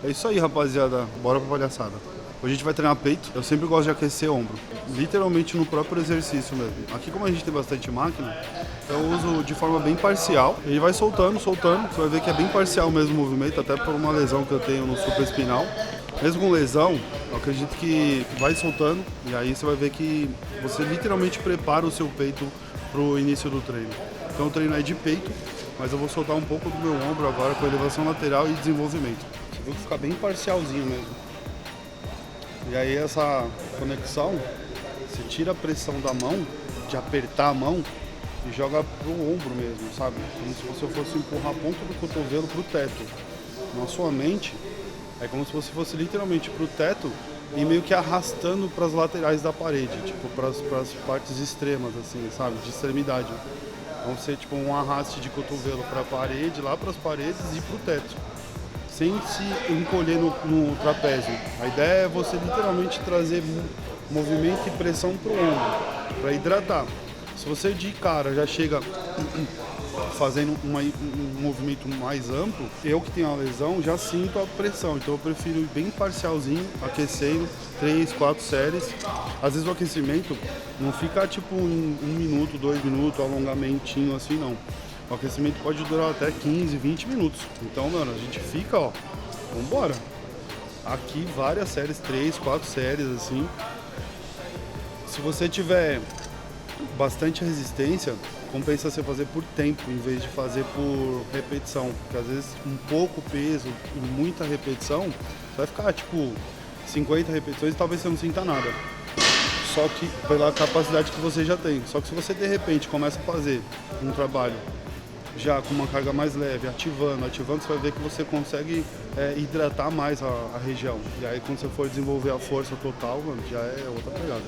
É isso aí, rapaziada. Bora pra palhaçada. Hoje a gente vai treinar peito. Eu sempre gosto de aquecer ombro. Literalmente no próprio exercício mesmo. Aqui, como a gente tem bastante máquina, eu uso de forma bem parcial. Ele vai soltando. Você vai ver que é bem parcial mesmo o movimento, até por uma lesão que eu tenho no supraespinal. Mesmo com lesão, eu acredito que vai soltando. E aí você vai ver que você literalmente prepara o seu peito pro início do treino. Então o treino é de peito, mas eu vou soltar um pouco do meu ombro agora com elevação lateral e desenvolvimento. Você viu que fica bem parcialzinho mesmo. E aí essa conexão, você tira a pressão da mão, de apertar a mão e joga pro ombro mesmo, sabe? Como se você fosse empurrar a ponta do cotovelo pro teto. Na sua mente, é como se você fosse literalmente pro teto e meio que arrastando para as laterais da parede, tipo para as partes extremas, assim, sabe? De extremidade. Então você tipo um arraste de cotovelo para a parede, lá para as paredes e pro teto, sem se encolher no trapézio. A ideia é você literalmente trazer movimento e pressão pro ombro, para hidratar. Se você de cara já chega fazendo um movimento mais amplo, eu que tenho a lesão já sinto a pressão, então eu prefiro ir bem parcialzinho, aquecendo 3, 4 séries. Às vezes o aquecimento não fica tipo um minuto, 2 minutos, alongamentinho assim não. O aquecimento pode durar até 15, 20 minutos. Então, mano, a gente fica, ó, vambora. Aqui várias séries, 3, 4 séries assim. Se você tiver bastante resistência, compensa você fazer por tempo em vez de fazer por repetição, porque às vezes um pouco peso e muita repetição, você vai ficar tipo 50 repetições e talvez você não sinta nada. Só que pela capacidade que você já tem. Só que se você de repente começa a fazer um trabalho já com uma carga mais leve, ativando, você vai ver que você consegue hidratar mais a região. E aí quando você for desenvolver a força total, mano, já é outra pegada.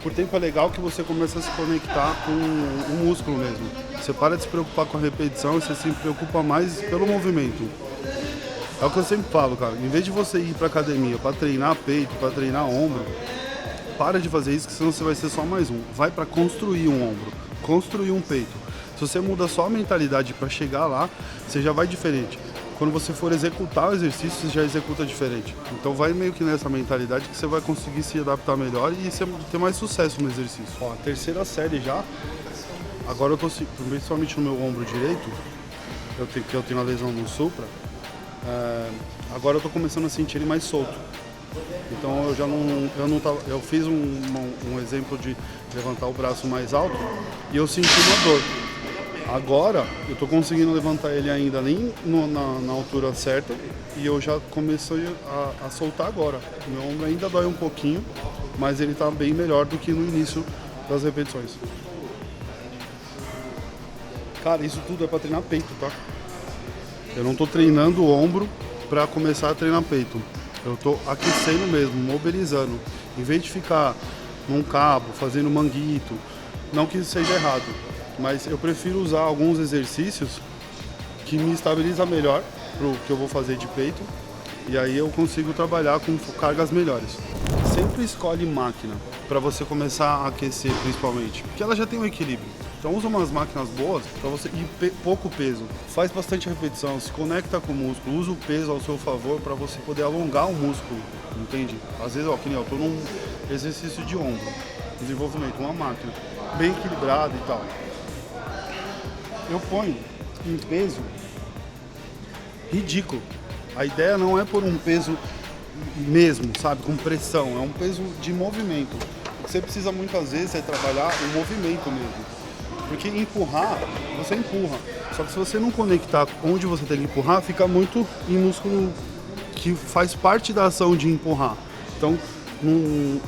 Por tempo é legal que você começa a se conectar com o músculo mesmo. Você para de se preocupar com a repetição e você se preocupa mais pelo movimento. É o que eu sempre falo, cara. Em vez de você ir pra academia para treinar peito, para treinar ombro, para de fazer isso, que senão você vai ser só mais um. Vai para construir um ombro, construir um peito. Se você muda só a mentalidade para chegar lá, você já vai diferente. Quando você for executar o exercício, você já executa diferente. Então vai meio que nessa mentalidade que você vai conseguir se adaptar melhor e ter mais sucesso no exercício. Ó, a terceira série já. Agora eu tô, principalmente no meu ombro direito, que eu tenho uma lesão no supra, agora eu tô começando a sentir ele mais solto. Então eu fiz um exemplo de levantar o braço mais alto e eu senti uma dor. Agora eu tô conseguindo levantar ele ainda nem na altura certa e eu já comecei a soltar agora. Meu ombro ainda dói um pouquinho, mas ele tá bem melhor do que no início das repetições. Cara, isso tudo é pra treinar peito, tá? Eu não tô treinando o ombro pra começar a treinar peito. Eu tô aquecendo mesmo, mobilizando. Em vez de ficar num cabo, fazendo manguito, não que isso seja errado, mas eu prefiro usar alguns exercícios que me estabilizam melhor pro que eu vou fazer de peito e aí eu consigo trabalhar com cargas melhores. Sempre escolhe máquina para você começar a aquecer principalmente, porque ela já tem um equilíbrio. Então usa umas máquinas boas para você ir pouco peso, faz bastante repetição, se conecta com o músculo, usa o peso ao seu favor para você poder alongar o músculo, entende? Às vezes, ó, que nem eu tô num exercício de ombro, desenvolvimento, uma máquina bem equilibrada e tal. Eu ponho um peso ridículo. A ideia não é por um peso mesmo, sabe, com pressão, é um peso de movimento. O que você precisa muitas vezes é trabalhar o movimento mesmo. Porque empurrar, você empurra. Só que se você não conectar onde você tem que empurrar, fica muito em músculo que faz parte da ação de empurrar. Então,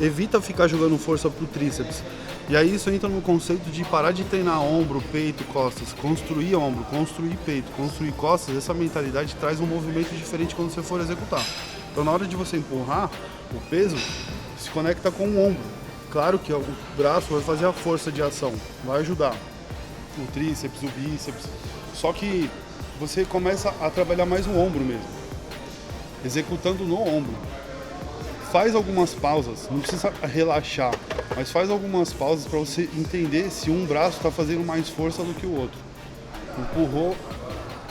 evita ficar jogando força pro tríceps. E aí isso entra no conceito de parar de treinar ombro, peito, costas, construir ombro, construir peito, construir costas. Essa mentalidade traz um movimento diferente quando você for executar. Então na hora de você empurrar, o peso se conecta com o ombro. Claro que o braço vai fazer a força de ação, vai ajudar o tríceps, o bíceps. Só que você começa a trabalhar mais o ombro mesmo, executando no ombro. Faz algumas pausas, não precisa relaxar, mas faz algumas pausas para você entender se um braço está fazendo mais força do que o outro. Empurrou,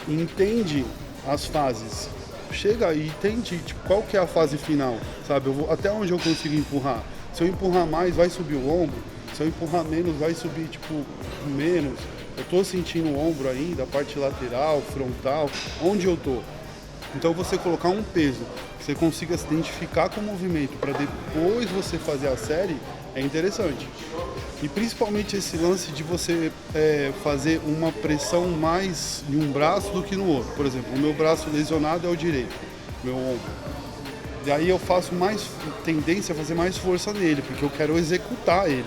entende as fases. chega e tente, tipo, qual que é a fase final, sabe? Até onde eu consigo empurrar. Se eu empurrar mais, vai subir o ombro. Se eu empurrar menos, vai subir, tipo, menos. Eu tô sentindo o ombro ainda, a parte lateral, frontal, onde eu tô. Então você colocar um peso, que você consiga se identificar com o movimento para depois você fazer a série, é interessante. E principalmente esse lance de você fazer uma pressão mais em um braço do que no outro. Por exemplo, o meu braço lesionado é o direito, meu ombro. E aí eu faço mais tendência a fazer mais força nele, porque eu quero executar ele.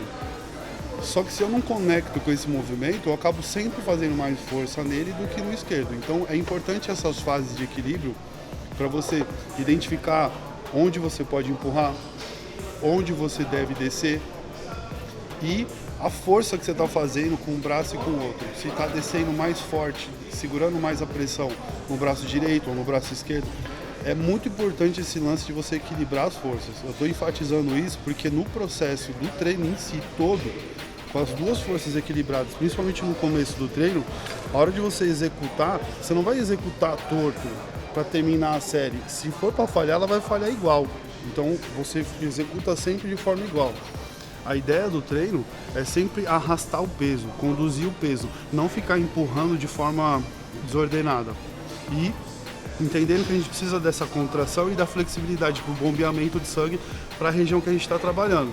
Só que se eu não conecto com esse movimento, eu acabo sempre fazendo mais força nele do que no esquerdo. Então é importante essas fases de equilíbrio para você identificar onde você pode empurrar, onde você deve descer e a força que você está fazendo com um braço e com o outro. Se está descendo mais forte, segurando mais a pressão no braço direito ou no braço esquerdo. É muito importante esse lance de você equilibrar as forças. Eu estou enfatizando isso porque no processo do treino em si todo, com as duas forças equilibradas, principalmente no começo do treino, a hora de você executar, você não vai executar torto para terminar a série. Se for para falhar, ela vai falhar igual. Então você executa sempre de forma igual. A ideia do treino é sempre arrastar o peso, conduzir o peso, não ficar empurrando de forma desordenada. E entendendo que a gente precisa dessa contração e da flexibilidade para o bombeamento de sangue para a região que a gente está trabalhando.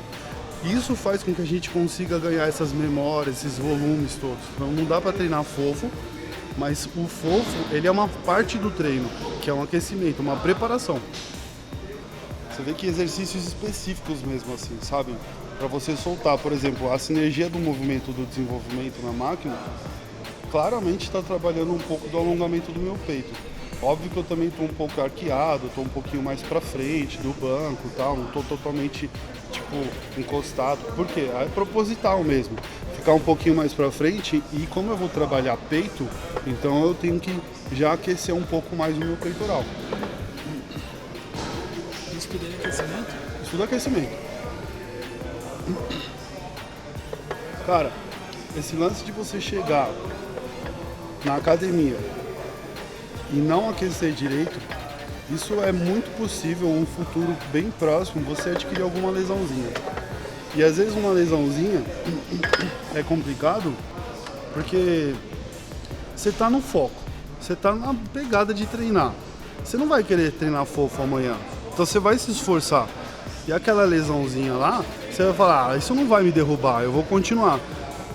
Isso faz com que a gente consiga ganhar essas memórias, esses volumes todos. Então não dá para treinar fofo, mas o fofo ele é uma parte do treino, que é um aquecimento, uma preparação. Você vê que exercícios específicos mesmo assim, sabe? Para você soltar, por exemplo, a sinergia do movimento do desenvolvimento na máquina, claramente está trabalhando um pouco do alongamento do meu peito. Óbvio que eu também estou um pouco arqueado, estou um pouquinho mais para frente do banco e tal, não estou totalmente encostado. Por quê? É proposital mesmo. Ficar um pouquinho mais para frente e como eu vou trabalhar peito, então eu tenho que já aquecer um pouco mais o meu peitoral. Isso tudo é aquecimento? Isso tudo é aquecimento. Cara, esse lance de você chegar na academia e não aquecer direito, isso é muito possível, um futuro bem próximo, você adquirir alguma lesãozinha. E às vezes uma lesãozinha é complicado porque você tá no foco, você tá na pegada de treinar. Você não vai querer treinar fofo amanhã, então você vai se esforçar. E aquela lesãozinha lá, você vai falar, isso não vai me derrubar, eu vou continuar.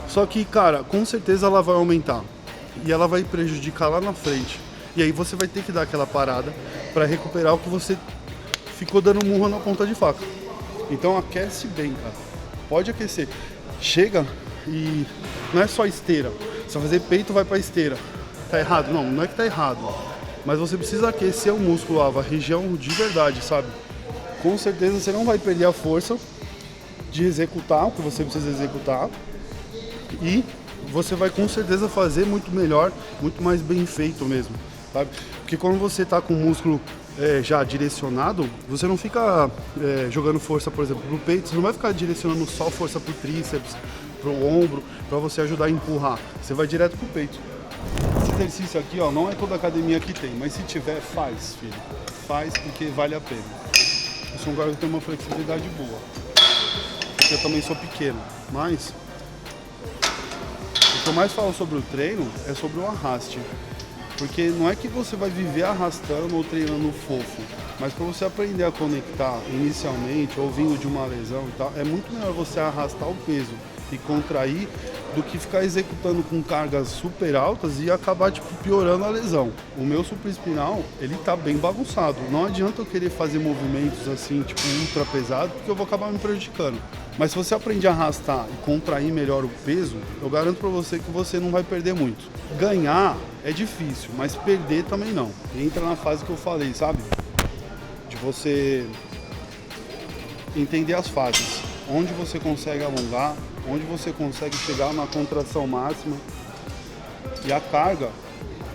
Só que, cara, com certeza ela vai aumentar e ela vai prejudicar lá na frente. E aí você vai ter que dar aquela parada para recuperar o que você ficou dando murro na ponta de faca. Então aquece bem, cara. Pode aquecer. Chega e não é só esteira. Se fazer peito, vai pra esteira. Tá errado? Não, não é que tá errado. Mas você precisa aquecer o músculo, a região de verdade, sabe? Com certeza você não vai perder a força de executar o que você precisa executar. E você vai com certeza fazer muito melhor, muito mais bem feito mesmo. Sabe? Porque quando você está com o músculo já direcionado, você não fica jogando força, por exemplo, pro peito, você não vai ficar direcionando só força pro tríceps, pro ombro, para você ajudar a empurrar. Você vai direto pro peito. Esse exercício aqui, ó, não é toda academia que tem, mas se tiver, faz, filho. Faz porque vale a pena. Eu sou um cara que tem uma flexibilidade boa. Porque eu também sou pequeno, mas o que eu mais falo sobre o treino é sobre o arraste. Porque não é que você vai viver arrastando ou treinando fofo, mas para você aprender a conectar inicialmente, ou vindo de uma lesão e tal, é muito melhor você arrastar o peso e contrair do que ficar executando com cargas super altas e acabar piorando a lesão. O meu supraespinal, ele tá bem bagunçado. Não adianta eu querer fazer movimentos assim, ultra pesado, porque eu vou acabar me prejudicando. Mas se você aprender a arrastar e contrair melhor o peso, eu garanto para você que você não vai perder muito. Ganhar é difícil, mas perder também não. Entra na fase que eu falei, sabe? De você entender as fases. Onde você consegue alongar, onde você consegue chegar na contração máxima. E a carga,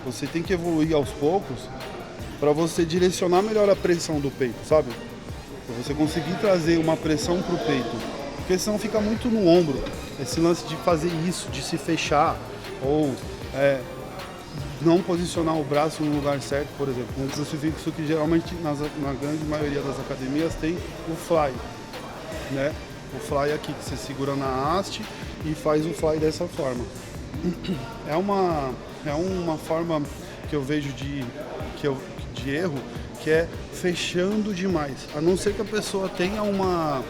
você tem que evoluir aos poucos para você direcionar melhor a pressão do peito, sabe? Para você conseguir trazer uma pressão para o peito. Porque senão fica muito no ombro. Esse lance de fazer isso, de se fechar, ou não posicionar o braço no lugar certo, por exemplo. Um crucifixo que geralmente na grande maioria das academias tem o fly, né? O fly aqui, que você segura na haste e faz o fly dessa forma. É uma forma que eu vejo de erro, que é fechando demais. A não ser que a pessoa tenha uma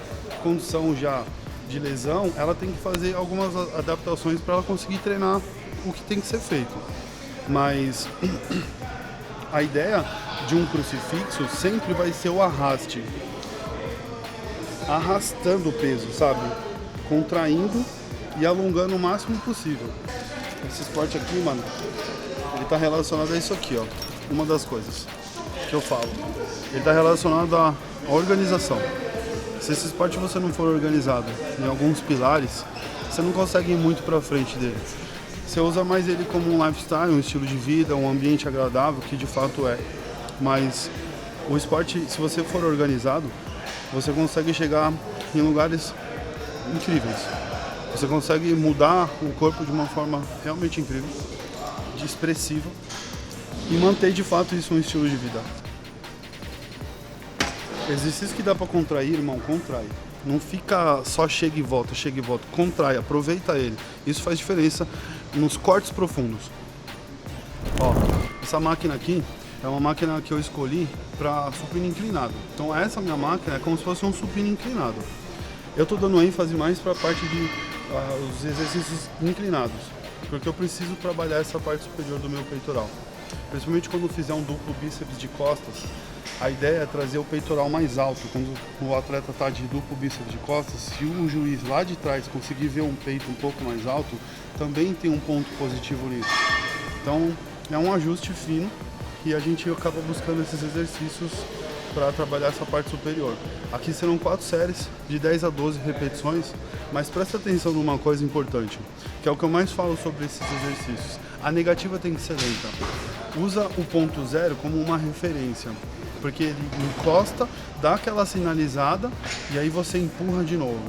condição já de lesão, ela tem que fazer algumas adaptações para ela conseguir treinar o que tem que ser feito. Mas a ideia de um crucifixo sempre vai ser o arraste. Arrastando o peso, sabe? Contraindo e alongando o máximo possível. Esse esporte aqui, mano, ele tá relacionado a isso aqui, ó. Uma das coisas que eu falo. Ele tá relacionado à organização. Se esse esporte você não for organizado em alguns pilares, você não consegue ir muito pra frente dele. Você usa mais ele como um lifestyle, um estilo de vida, um ambiente agradável, que de fato é. Mas o esporte, se você for organizado, você consegue chegar em lugares incríveis. Você consegue mudar o corpo de uma forma realmente incrível, expressiva, e manter de fato isso um estilo de vida. Exercício que dá pra contrair, irmão, contrai. Não fica só chega e volta, contrai, aproveita ele. Isso faz diferença nos cortes profundos. Ó, essa máquina aqui é uma máquina que eu escolhi para supino inclinado. Então essa minha máquina é como se fosse um supino inclinado. Eu tô dando ênfase mais para a parte de os exercícios inclinados, porque eu preciso trabalhar essa parte superior do meu peitoral. Principalmente quando eu fizer um duplo bíceps de costas, a ideia é trazer o peitoral mais alto. Quando o atleta está de duplo bíceps de costas, se o juiz lá de trás conseguir ver um peito um pouco mais alto, também tem um ponto positivo nisso. Então é um ajuste fino e a gente acaba buscando esses exercícios para trabalhar essa parte superior. Aqui serão 4 séries de 10 a 12 repetições, mas presta atenção numa coisa importante, que é o que eu mais falo sobre esses exercícios. A negativa tem que ser lenta. Usa o ponto zero como uma referência, porque ele encosta, dá aquela sinalizada e aí você empurra de novo.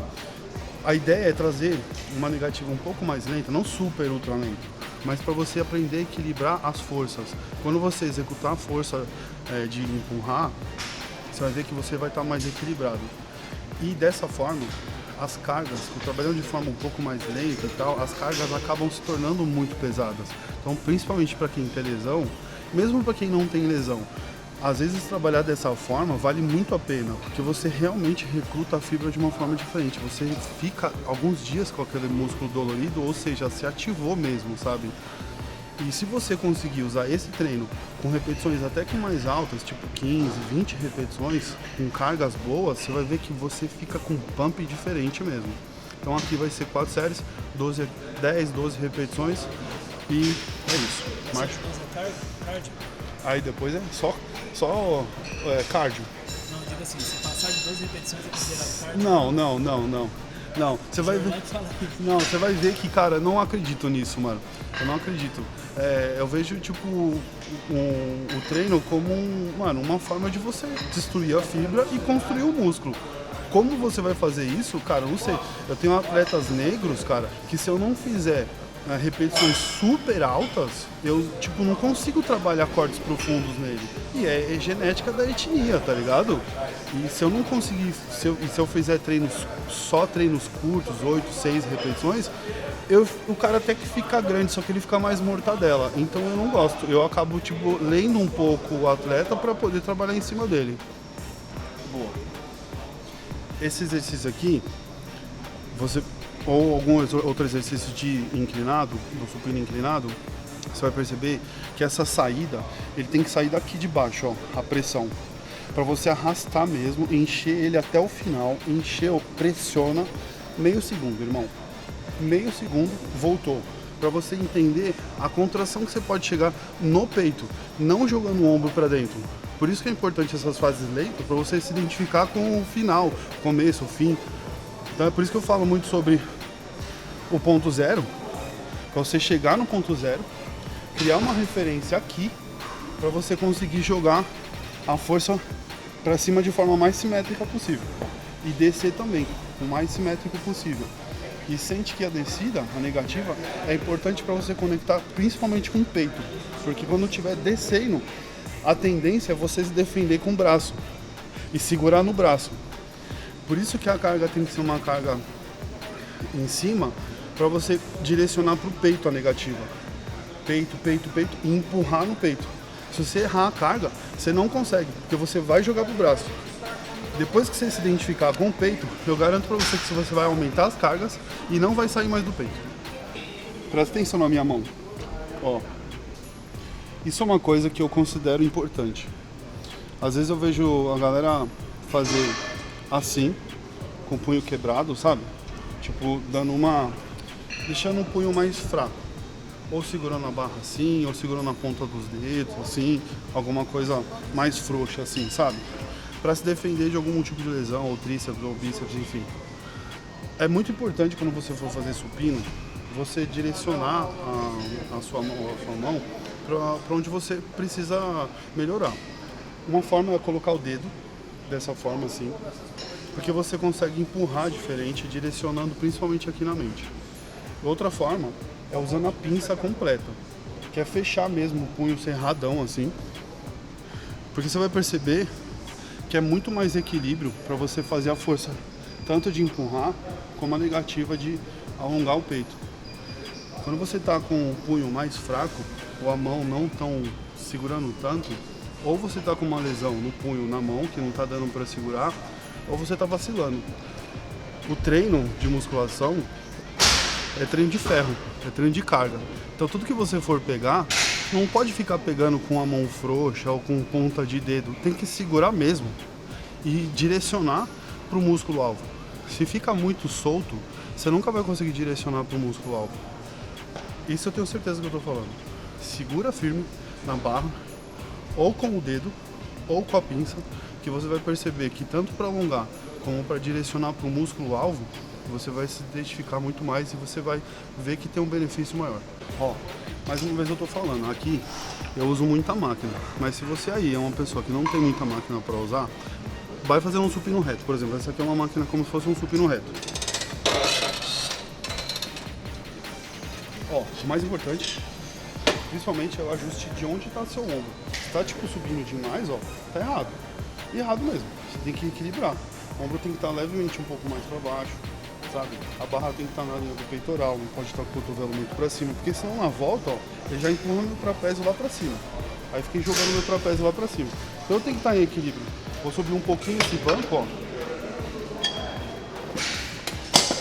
A ideia é trazer uma negativa um pouco mais lenta, não super ultra lenta, mas para você aprender a equilibrar as forças. Quando você executar a força de empurrar, você vai ver que você vai estar mais equilibrado. E dessa forma, as cargas, trabalhando de forma um pouco mais lenta e tal, as cargas acabam se tornando muito pesadas. Então, principalmente para quem tem lesão, mesmo para quem não tem lesão, às vezes trabalhar dessa forma vale muito a pena, porque você realmente recruta a fibra de uma forma diferente. Você fica alguns dias com aquele músculo dolorido, ou seja, se ativou mesmo, sabe? E se você conseguir usar esse treino com repetições até que mais altas, tipo 15, 20 repetições, com cargas boas, você vai ver que você fica com um pump diferente mesmo. Então aqui vai ser 4 séries, 10, 12 repetições e é isso. Marcha. Cardio? Aí depois é só cardio. Não, diga assim, se passar de 12 repetições é considerado cardio? Não, você vai ver. Não, você vai ver que, cara, eu não acredito nisso, mano. Eu não acredito. Eu vejo, tipo, o treino como uma forma de você destruir a fibra e construir o músculo. Como você vai fazer isso, cara, eu não sei. Eu tenho atletas negros, cara, que se eu não fizer repetições super altas, eu, tipo, não consigo trabalhar cortes profundos nele. E é genética da etnia, tá ligado? E se eu não conseguir, se eu fizer só treinos curtos, 8, 6 repetições, o cara até que fica grande, só que ele fica mais mortadela. Então eu não gosto. Eu acabo, tipo, lendo um pouco o atleta para poder trabalhar em cima dele. Boa. Esse exercício aqui, ou algum outro exercício de inclinado, do supino inclinado, você vai perceber que essa saída, ele tem que sair daqui de baixo, ó, a pressão. Para você arrastar mesmo, encher ele até o final, pressiona, meio segundo, irmão. Meio segundo, voltou. Para você entender a contração que você pode chegar no peito, não jogando o ombro para dentro. Por isso que é importante essas fases lentas, para você se identificar com o final, começo, o fim. Então é por isso que eu falo muito sobre o ponto zero, para você chegar no ponto zero, criar uma referência aqui, para você conseguir jogar a força para cima de forma mais simétrica possível. E descer também, o mais simétrico possível. e sente que a descida, a negativa, é importante para você conectar principalmente com o peito. Porque quando estiver descendo, a tendência é você se defender com o braço e segurar no braço. Por isso que a carga tem que ser uma carga em cima, para você direcionar para o peito a negativa. Peito, peito, peito e empurrar no peito. Se você errar a carga, você não consegue, porque você vai jogar pro braço. Depois que você se identificar com o peito, eu garanto para você que você vai aumentar as cargas e não vai sair mais do peito. Presta atenção na minha mão. Ó. Isso é uma coisa que eu considero importante. Às vezes eu vejo a galera fazer assim, com o punho quebrado, sabe? Tipo, deixando o punho mais fraco. Ou segurando a barra assim, ou segurando a ponta dos dedos, assim, alguma coisa mais frouxa assim, sabe? Para se defender de algum tipo de lesão, ou tríceps, ou bíceps, enfim. É muito importante quando você for fazer supino, você direcionar a sua mão para onde você precisa melhorar. Uma forma é colocar o dedo, dessa forma assim, porque você consegue empurrar diferente, direcionando principalmente aqui na mente. Outra forma é usando a pinça completa, que é fechar mesmo o punho cerradão assim, porque você vai perceber que é muito mais equilíbrio para você fazer a força tanto de empurrar como a negativa de alongar o peito. Quando você está com o punho mais fraco ou a mão não tão segurando tanto, ou você está com uma lesão no punho, na mão, que não está dando para segurar, ou você está vacilando. O treino de musculação é treino de ferro, é treino de carga. Então tudo que você for pegar, não pode ficar pegando com a mão frouxa ou com ponta de dedo. Tem que segurar mesmo e direcionar para o músculo-alvo. Se fica muito solto, você nunca vai conseguir direcionar para o músculo-alvo. Isso eu tenho certeza que eu estou falando. Segura firme na barra, ou com o dedo, ou com a pinça, que você vai perceber que tanto para alongar como para direcionar para o músculo-alvo, você vai se identificar muito mais e você vai ver que tem um benefício maior. Ó, mais uma vez eu tô falando, aqui eu uso muita máquina, mas se você aí é uma pessoa que não tem muita máquina para usar, vai fazer um supino reto, por exemplo, essa aqui é uma máquina como se fosse um supino reto. Ó, o mais importante, principalmente é o ajuste de onde está seu ombro. Se tá tipo subindo demais, ó, tá errado. E errado mesmo, você tem que equilibrar. O ombro tem que estar levemente um pouco mais para baixo, sabe? A barra tem que estar na linha do peitoral, não pode estar com o cotovelo muito para cima, porque senão na volta, ó, ele já empurra meu trapézio lá para cima. Aí fiquei jogando meu trapézio lá para cima. Então eu tenho que estar em equilíbrio. Vou subir um pouquinho esse banco, ó.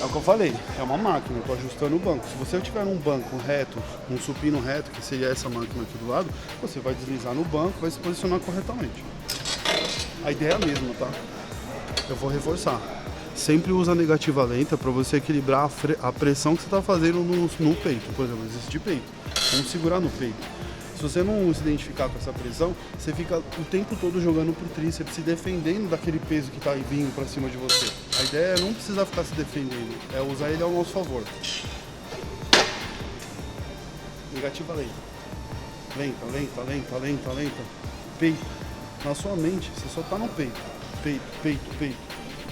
É o que eu falei, é uma máquina, eu tô ajustando o banco. Se você tiver um banco reto, um supino reto, que seria essa máquina aqui do lado, você vai deslizar no banco, vai se posicionar corretamente. A ideia é a mesma, tá? Eu vou reforçar. Sempre usa a negativa lenta para você equilibrar a pressão que você está fazendo no peito. Por exemplo, exercício de peito. Vamos segurar no peito. Se você não se identificar com essa pressão, você fica o tempo todo jogando pro tríceps, se defendendo daquele peso que está vindo para cima de você. A ideia é não precisar ficar se defendendo, é usar ele ao nosso favor. Negativa lenta. Lenta, lenta, lenta, lenta, lenta. Peito. Na sua mente, você só está no peito. Peito, peito, peito.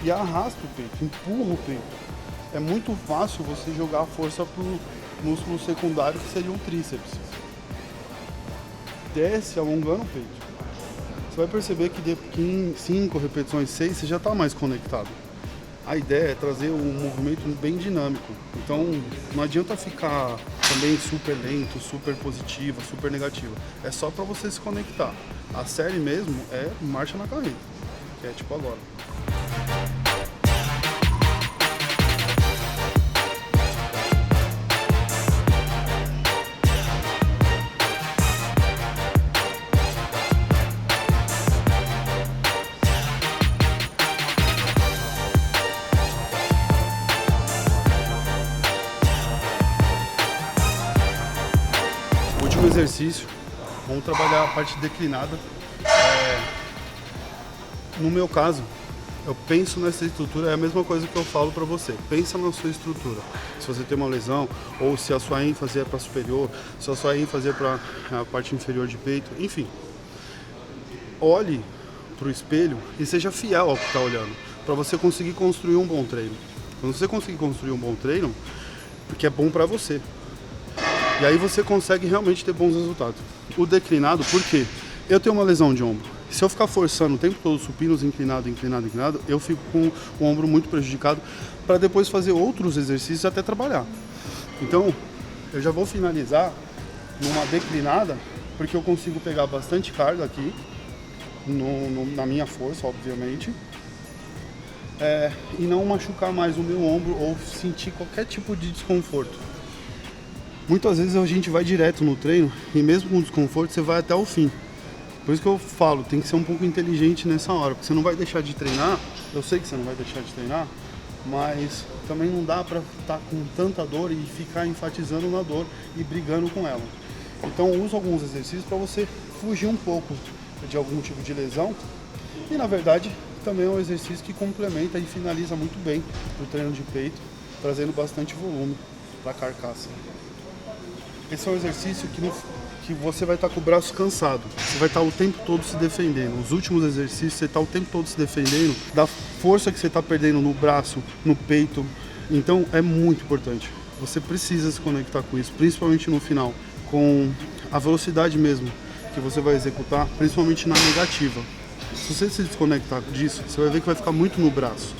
E arrasta o peito, empurra o peito. É muito fácil você jogar a força pro músculo secundário, que seria um tríceps. Desce alongando o peito. Você vai perceber que em 5 repetições, 6, você já está mais conectado. A ideia é trazer um movimento bem dinâmico. Então não adianta ficar também super lento, super positiva, super negativa. É só para você se conectar. A série mesmo é marcha na carreira, que é tipo agora. Último exercício, vamos trabalhar a parte declinada. No meu caso, eu penso nessa estrutura, é a mesma coisa que eu falo para você. Pensa na sua estrutura. Se você tem uma lesão, ou se a sua ênfase é para superior, se a sua ênfase é para a parte inferior de peito, enfim. Olhe para o espelho e seja fiel ao que está olhando, para você conseguir construir um bom treino. Quando você conseguir construir um bom treino, porque é bom para você. E aí você consegue realmente ter bons resultados. O declinado, por quê? Eu tenho uma lesão de ombro. Se eu ficar forçando o tempo todo supinos inclinado, eu fico com o ombro muito prejudicado para depois fazer outros exercícios até trabalhar. Então, eu já vou finalizar numa declinada, porque eu consigo pegar bastante carga aqui, na minha força, obviamente, e não machucar mais o meu ombro ou sentir qualquer tipo de desconforto. Muitas vezes a gente vai direto no treino e mesmo com desconforto você vai até o fim. Por isso que eu falo, tem que ser um pouco inteligente nessa hora, porque você não vai deixar de treinar, eu sei que você não vai deixar de treinar, mas também não dá pra estar com tanta dor e ficar enfatizando na dor e brigando com ela. Então usa alguns exercícios para você fugir um pouco de algum tipo de lesão e na verdade também é um exercício que complementa e finaliza muito bem o treino de peito, trazendo bastante volume para a carcaça. Esse é um exercício que você vai estar com o braço cansado, você vai estar o tempo todo se defendendo. Os últimos exercícios você está o tempo todo se defendendo da força que você está perdendo no braço, no peito. Então é muito importante. Você precisa se conectar com isso, principalmente no final, com a velocidade mesmo que você vai executar, principalmente na negativa. Se você se desconectar disso, você vai ver que vai ficar muito no braço.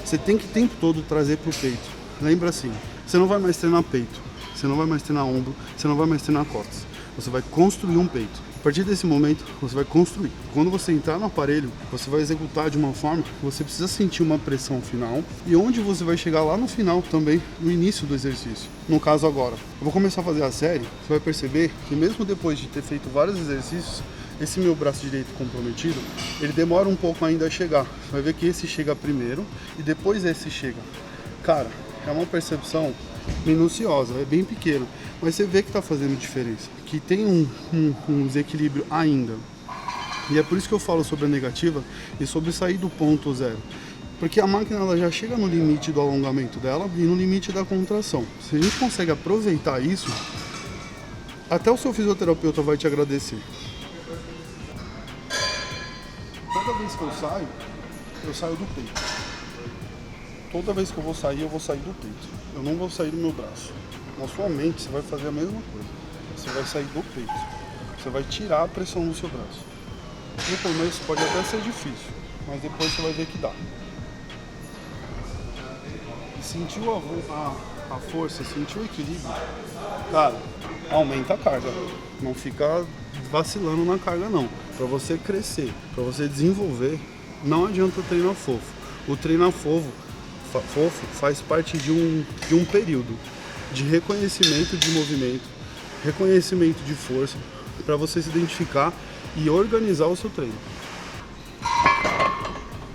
Você tem que o tempo todo trazer para o peito. Lembra assim, você não vai mais treinar peito, você não vai mais treinar ombro, você não vai mais treinar costas. Você vai construir um peito. A partir desse momento, você vai construir. Quando você entrar no aparelho, você vai executar de uma forma que você precisa sentir uma pressão final e onde você vai chegar lá no final também, no início do exercício. No caso agora, eu vou começar a fazer a série, você vai perceber que mesmo depois de ter feito vários exercícios, esse meu braço direito comprometido, ele demora um pouco ainda a chegar. Você vai ver que esse chega primeiro e depois esse chega. Cara, é uma percepção minuciosa, é bem pequeno, mas você vê que está fazendo diferença, que tem um desequilíbrio ainda. E é por isso que eu falo sobre a negativa e sobre sair do ponto zero. Porque a máquina ela já chega no limite do alongamento dela e no limite da contração. Se a gente consegue aproveitar isso, até o seu fisioterapeuta vai te agradecer. Toda vez que eu saio do peito. Toda vez que eu vou sair do peito. Eu não vou sair do meu braço. Na sua mente você vai fazer a mesma coisa. Você vai sair do peito. Você vai tirar a pressão do seu braço. No começo pode até ser difícil, mas depois você vai ver que dá. E sentiu a força, sentiu o equilíbrio, cara, aumenta a carga. Não fica vacilando na carga não. Para você crescer, para você desenvolver, não adianta treinar fofo. O treinar fofo faz parte de um período de reconhecimento de movimento, reconhecimento de força, para você se identificar e organizar o seu treino.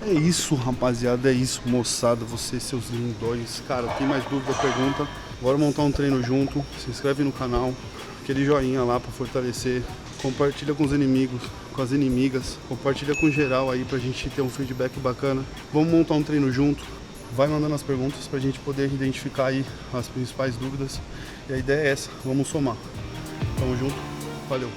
É isso, rapaziada, é isso, moçada, vocês, seus lindões. Cara, tem mais dúvida, pergunta, bora montar um treino junto, se inscreve no canal, aquele joinha lá para fortalecer, compartilha com os inimigos, com as inimigas, compartilha com geral aí pra gente ter um feedback bacana. Vamos montar um treino junto, vai mandando as perguntas pra gente poder identificar aí as principais dúvidas. E a ideia é essa, vamos somar. Tamo junto, valeu!